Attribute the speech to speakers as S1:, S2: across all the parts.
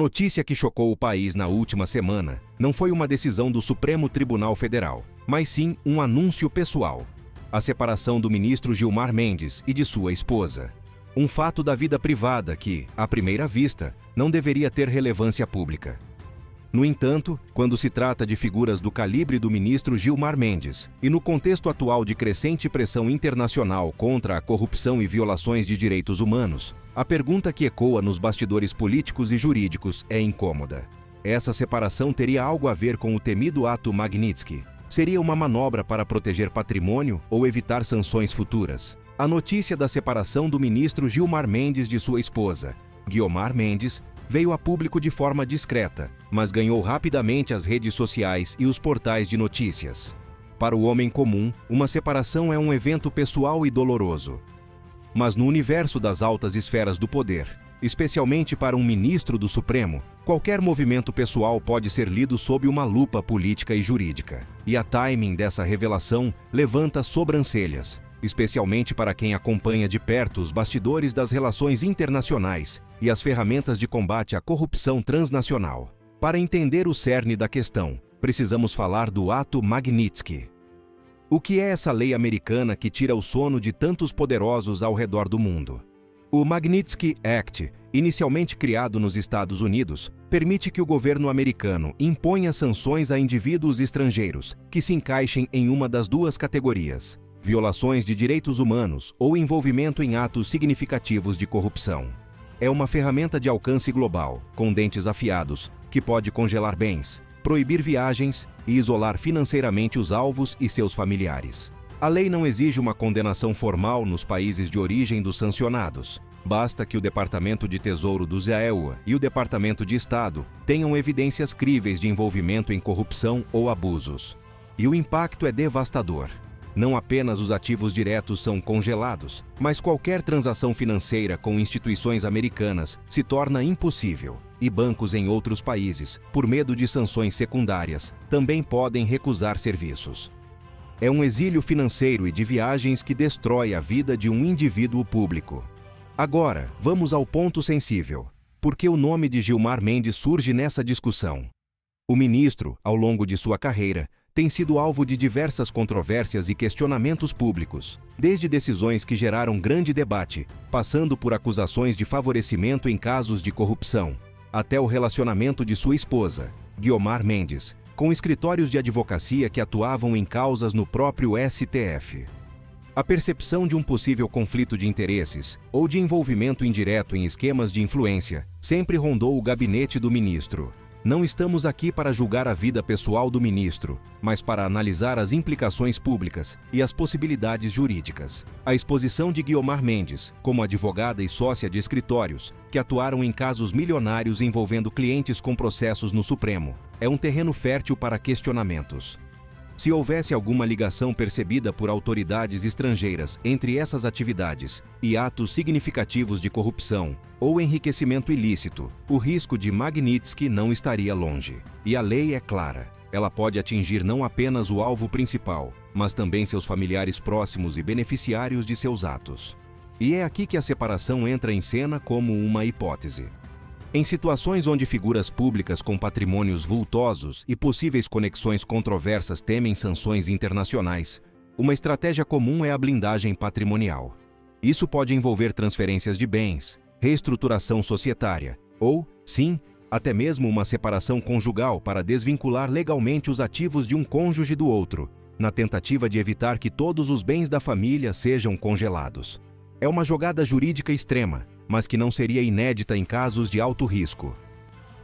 S1: A notícia que chocou o país na última semana não foi uma decisão do Supremo Tribunal Federal, mas sim um anúncio pessoal. A separação do ministro Gilmar Mendes e de sua esposa. Um fato da vida privada que, à primeira vista, não deveria ter relevância pública. No entanto, quando se trata de figuras do calibre do ministro Gilmar Mendes, e no contexto atual de crescente pressão internacional contra a corrupção e violações de direitos humanos, a pergunta que ecoa nos bastidores políticos e jurídicos é incômoda. Essa separação teria algo a ver com o temido ato Magnitsky? Seria uma manobra para proteger patrimônio ou evitar sanções futuras? A notícia da separação do ministro Gilmar Mendes de sua esposa, Guiomar Mendes, veio a público de forma discreta, mas ganhou rapidamente as redes sociais e os portais de notícias. Para o homem comum, uma separação é um evento pessoal e doloroso. Mas no universo das altas esferas do poder, especialmente para um ministro do Supremo, qualquer movimento pessoal pode ser lido sob uma lupa política e jurídica. E a timing dessa revelação levanta sobrancelhas, especialmente para quem acompanha de perto os bastidores das relações internacionais e as ferramentas de combate à corrupção transnacional. Para entender o cerne da questão, precisamos falar do ato Magnitsky. O que é essa lei americana que tira o sono de tantos poderosos ao redor do mundo? O Magnitsky Act, inicialmente criado nos Estados Unidos, permite que o governo americano imponha sanções a indivíduos estrangeiros que se encaixem em uma das duas categorias: violações de direitos humanos ou envolvimento em atos significativos de corrupção. É uma ferramenta de alcance global, com dentes afiados, que pode congelar bens, proibir viagens e isolar financeiramente os alvos e seus familiares. A lei não exige uma condenação formal nos países de origem dos sancionados. Basta que o Departamento de Tesouro do ZAEUA e o Departamento de Estado tenham evidências críveis de envolvimento em corrupção ou abusos. E o impacto é devastador. Não apenas os ativos diretos são congelados, mas qualquer transação financeira com instituições americanas se torna impossível, e bancos em outros países, por medo de sanções secundárias, também podem recusar serviços. É um exílio financeiro e de viagens que destrói a vida de um indivíduo público. Agora, vamos ao ponto sensível. Por que o nome de Gilmar Mendes surge nessa discussão? O ministro, ao longo de sua carreira, tem sido alvo de diversas controvérsias e questionamentos públicos, desde decisões que geraram grande debate, passando por acusações de favorecimento em casos de corrupção, até o relacionamento de sua esposa, Guiomar Mendes, com escritórios de advocacia que atuavam em causas no próprio STF. A percepção de um possível conflito de interesses ou de envolvimento indireto em esquemas de influência sempre rondou o gabinete do ministro. Não estamos aqui para julgar a vida pessoal do ministro, mas para analisar as implicações públicas e as possibilidades jurídicas. A exposição de Guiomar Mendes, como advogada e sócia de escritórios, que atuaram em casos milionários envolvendo clientes com processos no Supremo, é um terreno fértil para questionamentos. Se houvesse alguma ligação percebida por autoridades estrangeiras entre essas atividades e atos significativos de corrupção ou enriquecimento ilícito, o risco de Magnitsky não estaria longe. E a lei é clara. Ela pode atingir não apenas o alvo principal, mas também seus familiares próximos e beneficiários de seus atos. E é aqui que a separação entra em cena como uma hipótese. Em situações onde figuras públicas com patrimônios vultosos e possíveis conexões controversas temem sanções internacionais, uma estratégia comum é a blindagem patrimonial. Isso pode envolver transferências de bens, reestruturação societária ou, sim, até mesmo uma separação conjugal para desvincular legalmente os ativos de um cônjuge do outro, na tentativa de evitar que todos os bens da família sejam congelados. É uma jogada jurídica extrema, mas que não seria inédita em casos de alto risco.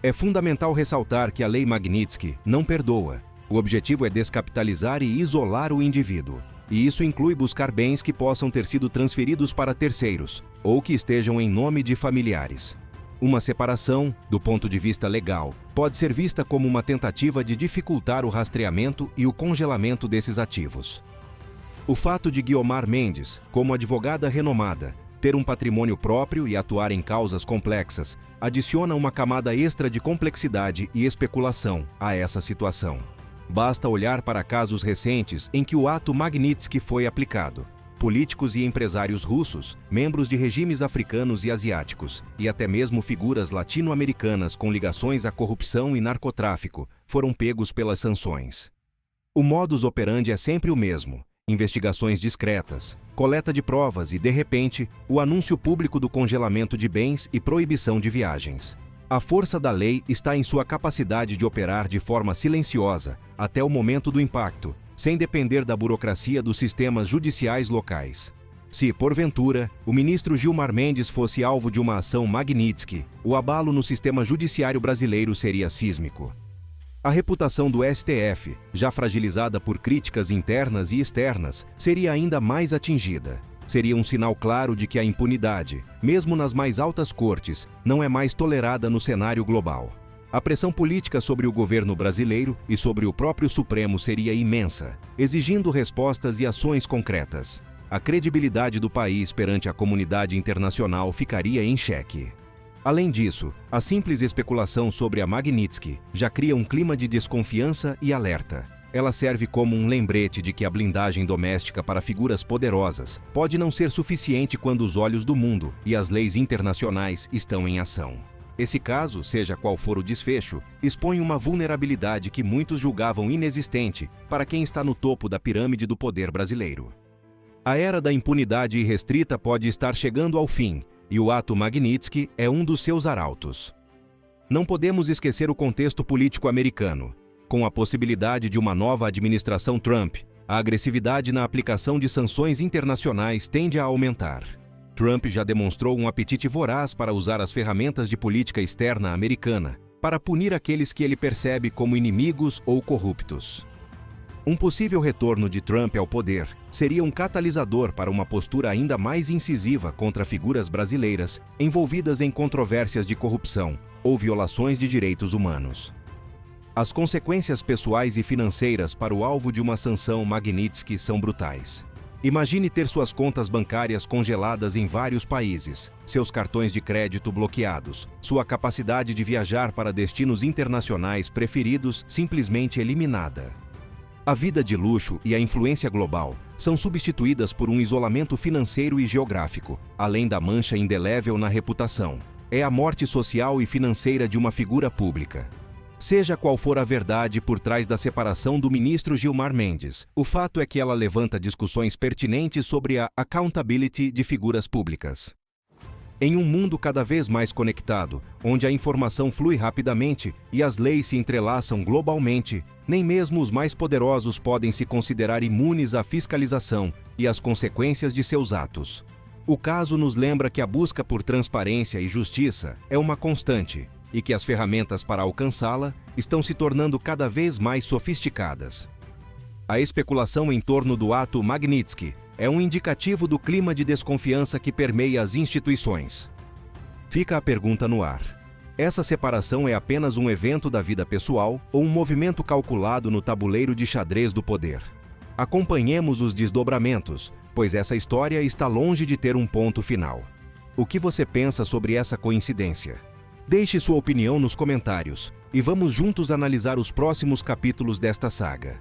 S1: É fundamental ressaltar que a lei Magnitsky não perdoa. O objetivo é descapitalizar e isolar o indivíduo. E isso inclui buscar bens que possam ter sido transferidos para terceiros, ou que estejam em nome de familiares. Uma separação, do ponto de vista legal, pode ser vista como uma tentativa de dificultar o rastreamento e o congelamento desses ativos. O fato de Guiomar Mendes, como advogada renomada, ter um patrimônio próprio e atuar em causas complexas, adiciona uma camada extra de complexidade e especulação a essa situação. Basta olhar para casos recentes em que o ato Magnitsky foi aplicado. políticos e empresários russos, membros de regimes africanos e asiáticos, e até mesmo figuras latino-americanas com ligações à corrupção e narcotráfico, foram pegos pelas sanções. O modus operandi é sempre o mesmo: investigações discretas, coleta de provas e, de repente, o anúncio público do congelamento de bens e proibição de viagens. A força da lei está em sua capacidade de operar de forma silenciosa, até o momento do impacto, sem depender da burocracia dos sistemas judiciais locais. Se, porventura, o ministro Gilmar Mendes fosse alvo de uma ação Magnitsky, o abalo no sistema judiciário brasileiro seria sísmico. A reputação do STF, já fragilizada por críticas internas e externas, seria ainda mais atingida. Seria um sinal claro de que a impunidade, mesmo nas mais altas cortes, não é mais tolerada no cenário global. A pressão política sobre o governo brasileiro e sobre o próprio Supremo seria imensa, exigindo respostas e ações concretas. A credibilidade do país perante a comunidade internacional ficaria em xeque. Além disso, a simples especulação sobre a Magnitsky já cria um clima de desconfiança e alerta. Ela serve como um lembrete de que a blindagem doméstica para figuras poderosas pode não ser suficiente quando os olhos do mundo e as leis internacionais estão em ação. Esse caso, seja qual for o desfecho, expõe uma vulnerabilidade que muitos julgavam inexistente para quem está no topo da pirâmide do poder brasileiro. A era da impunidade irrestrita pode estar chegando ao fim, e o ato Magnitsky é um dos seus arautos. Não podemos esquecer o contexto político americano. Com a possibilidade de uma nova administração Trump, a agressividade na aplicação de sanções internacionais tende a aumentar. Trump já demonstrou um apetite voraz para usar as ferramentas de política externa americana para punir aqueles que ele percebe como inimigos ou corruptos. Um possível retorno de Trump ao poder seria um catalisador para uma postura ainda mais incisiva contra figuras brasileiras envolvidas em controvérsias de corrupção ou violações de direitos humanos. As consequências pessoais e financeiras para o alvo de uma sanção Magnitsky são brutais. Imagine ter suas contas bancárias congeladas em vários países, seus cartões de crédito bloqueados, sua capacidade de viajar para destinos internacionais preferidos simplesmente eliminada. A vida de luxo e a influência global são substituídas por um isolamento financeiro e geográfico, além da mancha indelével na reputação. É a morte social e financeira de uma figura pública. Seja qual for a verdade por trás da separação do ministro Gilmar Mendes, o fato é que ela levanta discussões pertinentes sobre a accountability de figuras públicas. Em um mundo cada vez mais conectado, onde a informação flui rapidamente e as leis se entrelaçam globalmente, nem mesmo os mais poderosos podem se considerar imunes à fiscalização e às consequências de seus atos. O caso nos lembra que a busca por transparência e justiça é uma constante, e que as ferramentas para alcançá-la estão se tornando cada vez mais sofisticadas. A especulação em torno do ato Magnitsky é um indicativo do clima de desconfiança que permeia as instituições. Fica a pergunta no ar: essa separação é apenas um evento da vida pessoal ou um movimento calculado no tabuleiro de xadrez do poder? Acompanhemos os desdobramentos, pois essa história está longe de ter um ponto final. O que você pensa sobre essa coincidência? Deixe sua opinião nos comentários e vamos juntos analisar os próximos capítulos desta saga.